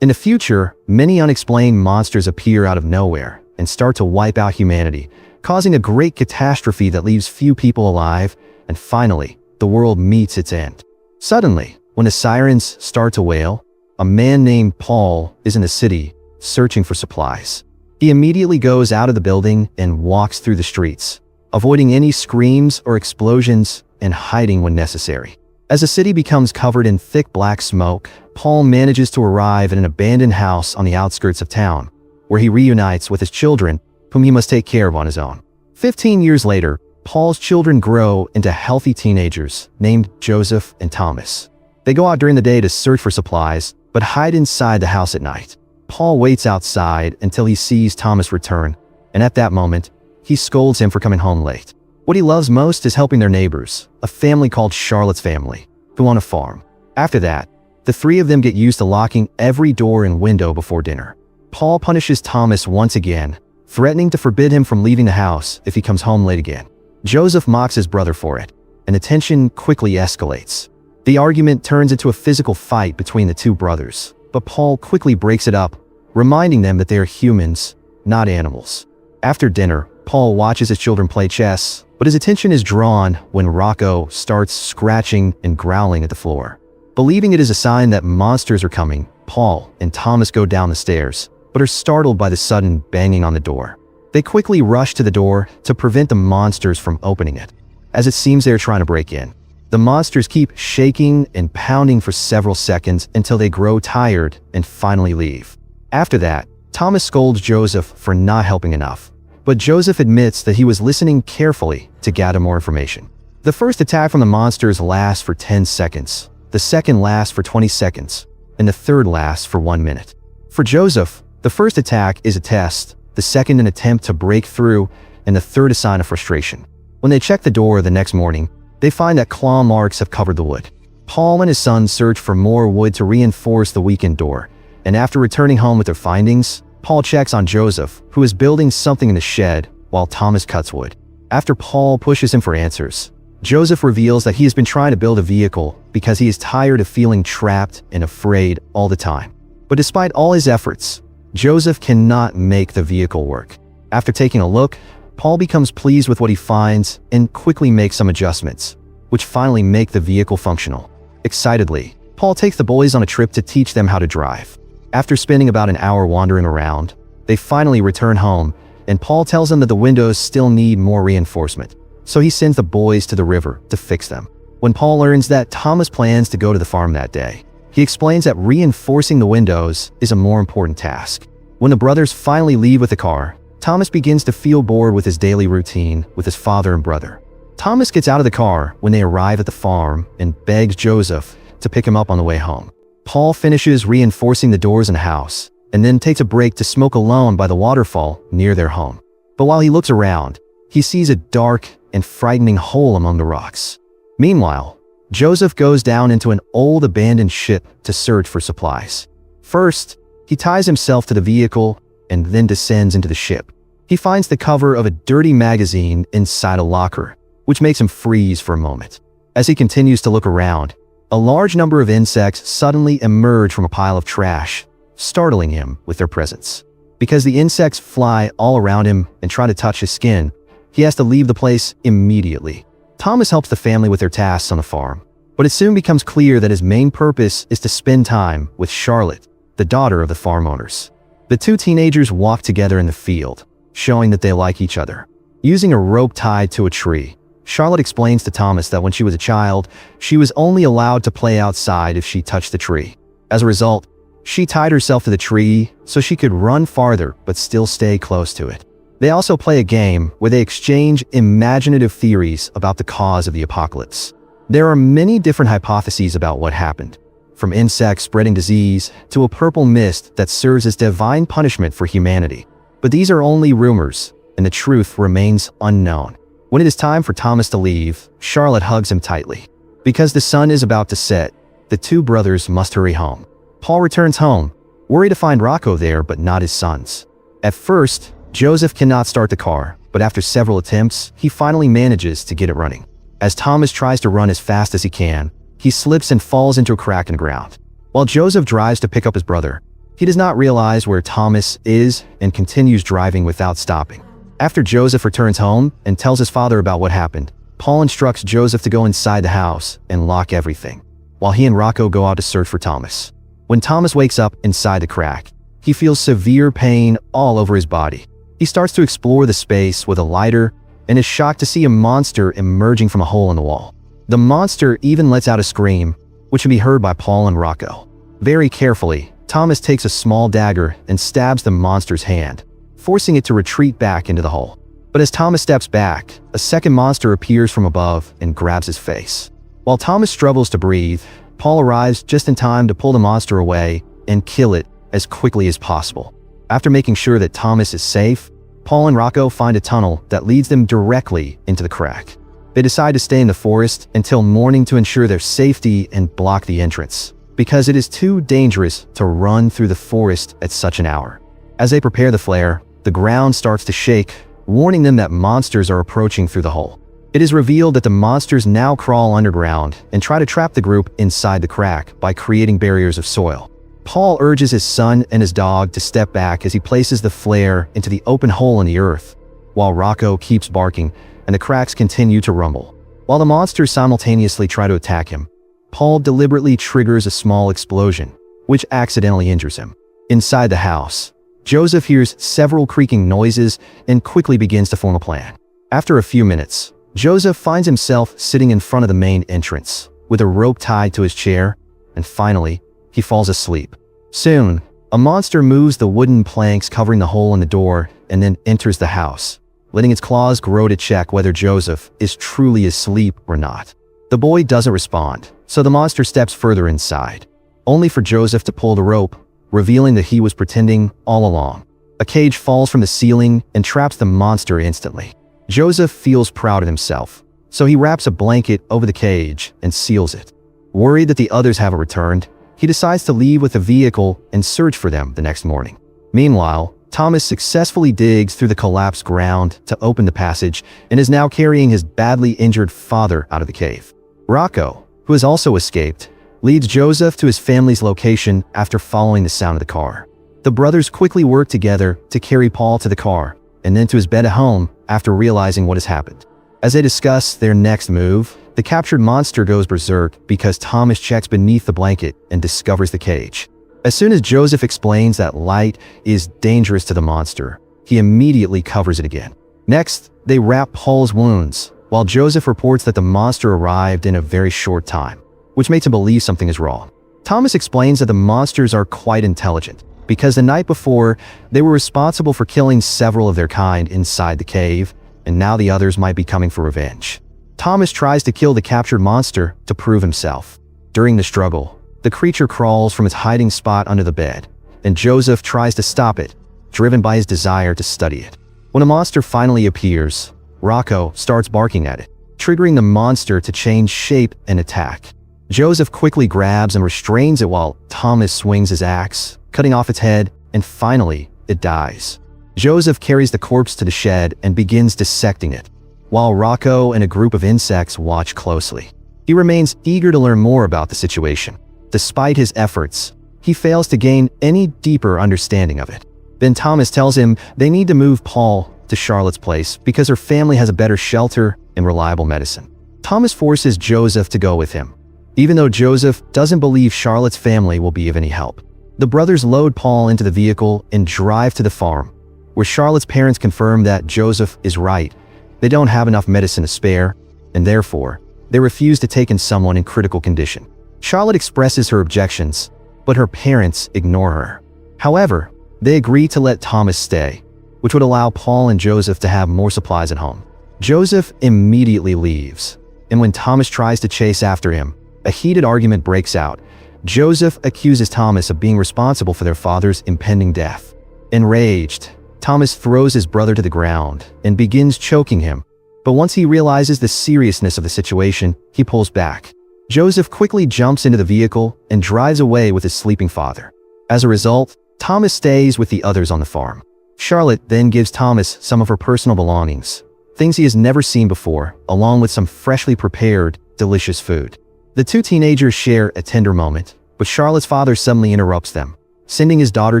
In the future, many unexplained monsters appear out of nowhere and start to wipe out humanity, causing a great catastrophe that leaves few people alive, and finally, the world meets its end. Suddenly, when the sirens start to wail, a man named Paul is in the city searching for supplies. He immediately goes out of the building and walks through the streets, avoiding any screams or explosions and hiding when necessary. As the city becomes covered in thick black smoke, Paul manages to arrive at an abandoned house on the outskirts of town, where he reunites with his children, whom he must take care of on his own. 15 years later, Paul's children grow into healthy teenagers named Joseph and Thomas. They go out during the day to search for supplies, but hide inside the house at night. Paul waits outside until he sees Thomas return, and at that moment, he scolds him for coming home late. What he loves most is helping their neighbors, a family called Charlotte's family, who own a farm. After that, the three of them get used to locking every door and window before dinner. Paul punishes Thomas once again, threatening to forbid him from leaving the house if he comes home late again. Joseph mocks his brother for it, and the tension quickly escalates. The argument turns into a physical fight between the two brothers, but Paul quickly breaks it up, reminding them that they are humans, not animals. After dinner, Paul watches his children play chess, but his attention is drawn when Rocco starts scratching and growling at the floor. Believing it is a sign that monsters are coming, Paul and Thomas go down the stairs, but are startled by the sudden banging on the door. They quickly rush to the door to prevent the monsters from opening it, as it seems they are trying to break in. The monsters keep shaking and pounding for several seconds until they grow tired and finally leave. After that, Thomas scolds Joseph for not helping enough, but Joseph admits that he was listening carefully to gather more information. The first attack from the monsters lasts for 10 seconds, the second lasts for 20 seconds, and the third lasts for 1 minute. For Joseph, the first attack is a test, the second an attempt to break through, and the third a sign of frustration. When they check the door the next morning, they find that claw marks have covered the wood. Paul and his son search for more wood to reinforce the weakened door, and after returning home with their findings, Paul checks on Joseph, who is building something in the shed while Thomas cuts wood. After Paul pushes him for answers, Joseph reveals that he has been trying to build a vehicle because he is tired of feeling trapped and afraid all the time. But despite all his efforts, Joseph cannot make the vehicle work. After taking a look, Paul becomes pleased with what he finds and quickly makes some adjustments, which finally make the vehicle functional. Excitedly, Paul takes the boys on a trip to teach them how to drive. After spending about an hour wandering around, they finally return home, and Paul tells them that the windows still need more reinforcement, so he sends the boys to the river to fix them. When Paul learns that Thomas plans to go to the farm that day, he explains that reinforcing the windows is a more important task. When the brothers finally leave with the car, Thomas begins to feel bored with his daily routine with his father and brother. Thomas gets out of the car when they arrive at the farm and begs Joseph to pick him up on the way home. Paul finishes reinforcing the doors in the house and then takes a break to smoke alone by the waterfall near their home. But while he looks around, he sees a dark and frightening hole among the rocks. Meanwhile, Joseph goes down into an old abandoned ship to search for supplies. First, he ties himself to the vehicle and then descends into the ship. He finds the cover of a dirty magazine inside a locker, which makes him freeze for a moment. As he continues to look around, a large number of insects suddenly emerge from a pile of trash, startling him with their presence. Because the insects fly all around him and try to touch his skin, he has to leave the place immediately. Thomas helps the family with their tasks on the farm, but it soon becomes clear that his main purpose is to spend time with Charlotte, the daughter of the farm owners. The two teenagers walk together in the field, showing that they like each other. Using a rope tied to a tree, Charlotte explains to Thomas that when she was a child, she was only allowed to play outside if she touched the tree. As a result, she tied herself to the tree so she could run farther but still stay close to it. They also play a game where they exchange imaginative theories about the cause of the apocalypse. There are many different hypotheses about what happened, from insects spreading disease to a purple mist that serves as divine punishment for humanity. But these are only rumors, and the truth remains unknown. When it is time for Thomas to leave, Charlotte hugs him tightly. Because the sun is about to set, the two brothers must hurry home. Paul returns home, worried to find Rocco there but not his sons. At first, Joseph cannot start the car, but after several attempts, he finally manages to get it running. As Thomas tries to run as fast as he can, he slips and falls into a crack in the ground. While Joseph drives to pick up his brother, He does not realize where Thomas is and continues driving without stopping. After Joseph returns home and tells his father about what happened, Paul instructs Joseph to go inside the house and lock everything, while he and Rocco go out to search for Thomas. When Thomas wakes up inside the crack, he feels severe pain all over his body. He starts to explore the space with a lighter and is shocked to see a monster emerging from a hole in the wall. The monster even lets out a scream, which can be heard by Paul and Rocco. Very carefully, Thomas takes a small dagger and stabs the monster's hand, forcing it to retreat back into the hole. But as Thomas steps back, a second monster appears from above and grabs his face. While Thomas struggles to breathe, Paul arrives just in time to pull the monster away and kill it as quickly as possible. After making sure that Thomas is safe, Paul and Rocco find a tunnel that leads them directly into the crack. They decide to stay in the forest until morning to ensure their safety and block the entrance, because it is too dangerous to run through the forest at such an hour. As they prepare the flare, the ground starts to shake, warning them that monsters are approaching through the hole. It is revealed that the monsters now crawl underground and try to trap the group inside the crack by creating barriers of soil. Paul urges his son and his dog to step back as he places the flare into the open hole in the earth, while Rocco keeps barking and the cracks continue to rumble. While the monsters simultaneously try to attack him, Paul deliberately triggers a small explosion, which accidentally injures him. Inside the house, Joseph hears several creaking noises and quickly begins to form a plan. After a few minutes, Joseph finds himself sitting in front of the main entrance, with a rope tied to his chair, and finally, he falls asleep. Soon, a monster moves the wooden planks covering the hole in the door and then enters the house, letting its claws grow to check whether Joseph is truly asleep or not. The boy doesn't respond, so the monster steps further inside, only for Joseph to pull the rope, revealing that he was pretending all along. A cage falls from the ceiling and traps the monster instantly. Joseph feels proud of himself, so he wraps a blanket over the cage and seals it. Worried that the others haven't returned, he decides to leave with the vehicle and search for them the next morning. Meanwhile, Thomas successfully digs through the collapsed ground to open the passage and is now carrying his badly injured father out of the cave. Rocco, who has also escaped, leads Joseph to his family's location after following the sound of the car. The brothers quickly work together to carry Paul to the car and then to his bed at home after realizing what has happened. As they discuss their next move, the captured monster goes berserk because Thomas checks beneath the blanket and discovers the cage. As soon as Joseph explains that light is dangerous to the monster, he immediately covers it again. Next, they wrap Paul's wounds, while Joseph reports that the monster arrived in a very short time, which makes him believe something is wrong. Thomas explains that the monsters are quite intelligent, because the night before, they were responsible for killing several of their kind inside the cave, and now the others might be coming for revenge. Thomas tries to kill the captured monster to prove himself. During the struggle, the creature crawls from its hiding spot under the bed, and Joseph tries to stop it, driven by his desire to study it. When a monster finally appears, Rocco starts barking at it, triggering the monster to change shape and attack. Joseph quickly grabs and restrains it while Thomas swings his axe, cutting off its head, and finally, it dies. Joseph carries the corpse to the shed and begins dissecting it, while Rocco and a group of insects watch closely. He remains eager to learn more about the situation. Despite his efforts, he fails to gain any deeper understanding of it. Then Thomas tells him they need to move Paul to Charlotte's place because her family has a better shelter and reliable medicine. Thomas forces Joseph to go with him, even though Joseph doesn't believe Charlotte's family will be of any help. The brothers load Paul into the vehicle and drive to the farm, where Charlotte's parents confirm that Joseph is right. They don't have enough medicine to spare, and therefore, they refuse to take in someone in critical condition. Charlotte expresses her objections, but her parents ignore her. However, they agree to let Thomas stay, which would allow Paul and Joseph to have more supplies at home. Joseph immediately leaves, and when Thomas tries to chase after him, a heated argument breaks out. Joseph accuses Thomas of being responsible for their father's impending death. Enraged, Thomas throws his brother to the ground and begins choking him, but once he realizes the seriousness of the situation, he pulls back. Joseph quickly jumps into the vehicle and drives away with his sleeping father. As a result, Thomas stays with the others on the farm. Charlotte then gives Thomas some of her personal belongings, things he has never seen before, along with some freshly prepared, delicious food. The two teenagers share a tender moment, but Charlotte's father suddenly interrupts them, sending his daughter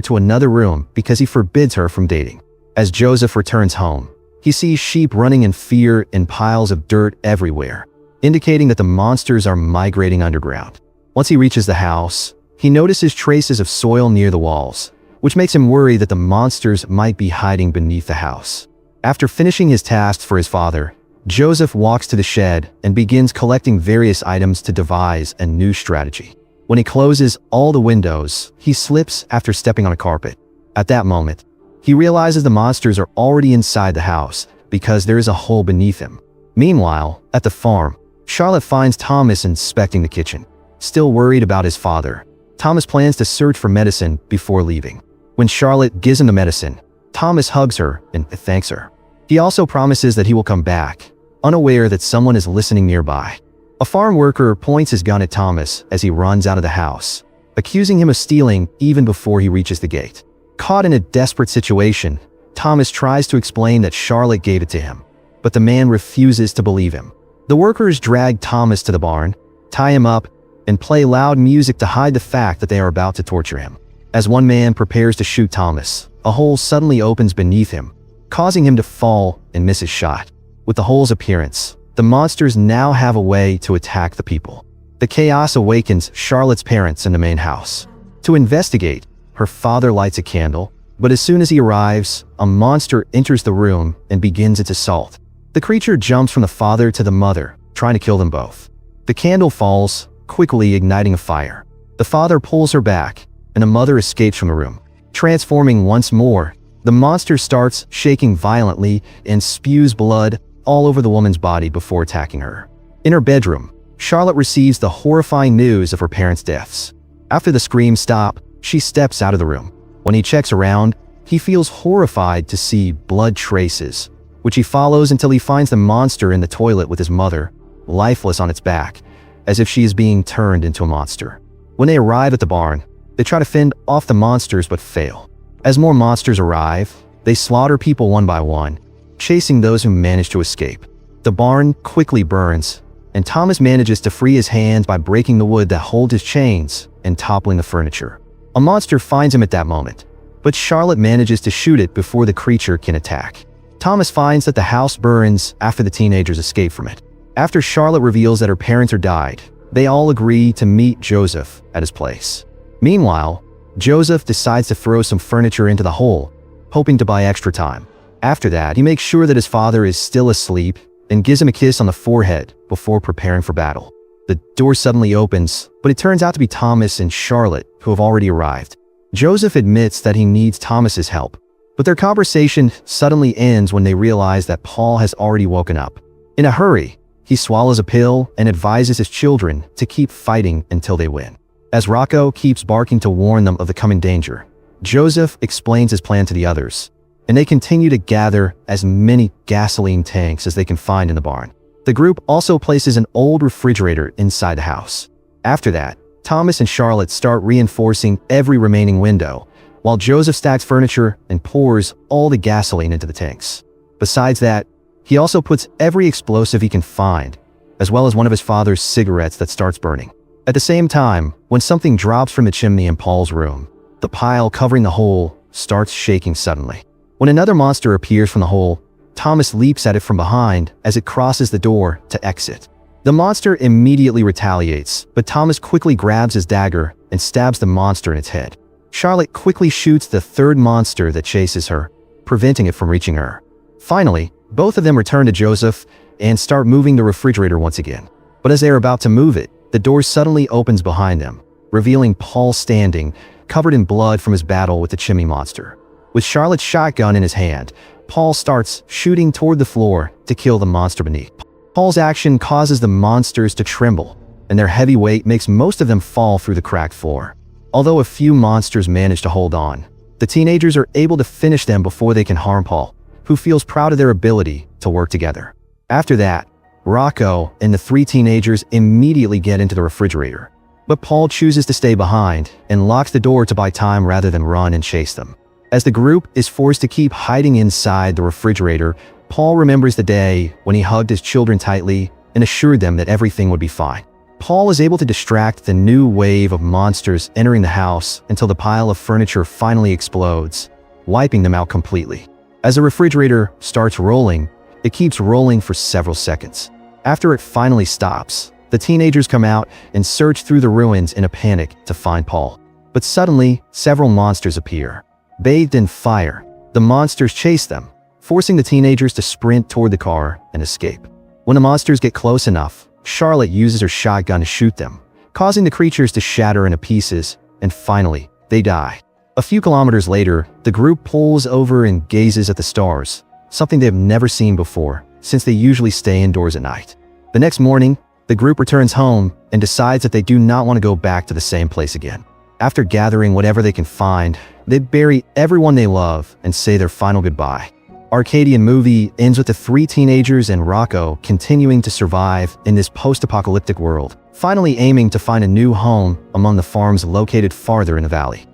to another room because he forbids her from dating. As Joseph returns home, he sees sheep running in fear and piles of dirt everywhere, indicating that the monsters are migrating underground. Once he reaches the house, he notices traces of soil near the walls, which makes him worry that the monsters might be hiding beneath the house. After finishing his tasks for his father, Joseph walks to the shed and begins collecting various items to devise a new strategy. When he closes all the windows, he slips after stepping on a carpet. At that moment, he realizes the monsters are already inside the house because there is a hole beneath him. Meanwhile, at the farm, Charlotte finds Thomas inspecting the kitchen. Still worried about his father, Thomas plans to search for medicine before leaving. When Charlotte gives him the medicine, Thomas hugs her and thanks her. He also promises that he will come back, unaware that someone is listening nearby. A farm worker points his gun at Thomas as he runs out of the house, accusing him of stealing even before he reaches the gate. Caught in a desperate situation, Thomas tries to explain that Charlotte gave it to him, but the man refuses to believe him. The workers drag Thomas to the barn, tie him up, and play loud music to hide the fact that they are about to torture him. As one man prepares to shoot Thomas, a hole suddenly opens beneath him, causing him to fall and miss his shot. With the hole's appearance, the monsters now have a way to attack the people. The chaos awakens Charlotte's parents in the main house. To investigate, her father lights a candle, but as soon as he arrives, a monster enters the room and begins its assault. The creature jumps from the father to the mother, trying to kill them both. The candle falls, quickly igniting a fire. The father pulls her back, and the mother escapes from the room. Transforming once more, the monster starts shaking violently and spews blood all over the woman's body before attacking her. In her bedroom, Charlotte receives the horrifying news of her parents' deaths. After the screams stop, she steps out of the room. When he checks around, he feels horrified to see blood traces, which he follows until he finds the monster in the toilet with his mother, lifeless on its back, as if she is being turned into a monster. When they arrive at the barn, they try to fend off the monsters but fail. As more monsters arrive, they slaughter people one by one, chasing those who manage to escape. The barn quickly burns, and Thomas manages to free his hands by breaking the wood that holds his chains and toppling the furniture. A monster finds him at that moment, but Charlotte manages to shoot it before the creature can attack. Thomas finds that the house burns after the teenagers escape from it. After Charlotte reveals that her parents are died, they all agree to meet Joseph at his place. Meanwhile, Joseph decides to throw some furniture into the hole, hoping to buy extra time. After that, he makes sure that his father is still asleep and gives him a kiss on the forehead before preparing for battle. The door suddenly opens, but it turns out to be Thomas and Charlotte who have already arrived. Joseph admits that he needs Thomas's help, but their conversation suddenly ends when they realize that Paul has already woken up. In a hurry, he swallows a pill and advises his children to keep fighting until they win. As Rocco keeps barking to warn them of the coming danger, Joseph explains his plan to the others, and they continue to gather as many gasoline tanks as they can find in the barn. The group also places an old refrigerator inside the house. After that, Thomas and Charlotte start reinforcing every remaining window, while Joseph stacks furniture and pours all the gasoline into the tanks. Besides that, he also puts every explosive he can find, as well as one of his father's cigarettes that starts burning. At the same time, when something drops from the chimney in Paul's room, the pile covering the hole starts shaking suddenly. When another monster appears from the hole, Thomas leaps at it from behind as it crosses the door to exit. The monster immediately retaliates, but Thomas quickly grabs his dagger and stabs the monster in its head. Charlotte quickly shoots the third monster that chases her, preventing it from reaching her. Finally, both of them return to Joseph and start moving the refrigerator once again. But as they are about to move it, the door suddenly opens behind them, revealing Paul standing, covered in blood from his battle with the chimney monster. With Charlotte's shotgun in his hand, Paul starts shooting toward the floor to kill the monster beneath. Paul's action causes the monsters to tremble, and their heavy weight makes most of them fall through the cracked floor. Although a few monsters manage to hold on, the teenagers are able to finish them before they can harm Paul, who feels proud of their ability to work together. After that, Rocco and the three teenagers immediately get into the refrigerator, but Paul chooses to stay behind and locks the door to buy time rather than run and chase them. As the group is forced to keep hiding inside the refrigerator, Paul remembers the day when he hugged his children tightly and assured them that everything would be fine. Paul is able to distract the new wave of monsters entering the house until the pile of furniture finally explodes, wiping them out completely. As the refrigerator starts rolling, it keeps rolling for several seconds. After it finally stops, the teenagers come out and search through the ruins in a panic to find Paul. But suddenly, several monsters appear. Bathed in fire, the monsters chase them, forcing the teenagers to sprint toward the car and escape. When the monsters get close enough, Charlotte uses her shotgun to shoot them, causing the creatures to shatter into pieces, and finally, they die. A few kilometers later, the group pulls over and gazes at the stars, something they've never seen before, since they usually stay indoors at night. The next morning, the group returns home and decides that they do not want to go back to the same place again. After gathering whatever they can find, they bury everyone they love and say their final goodbye. Arcadian movie ends with the three teenagers and Rocco continuing to survive in this post-apocalyptic world, finally aiming to find a new home among the farms located farther in the valley.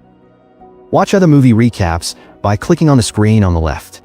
Watch other movie recaps by clicking on the screen on the left.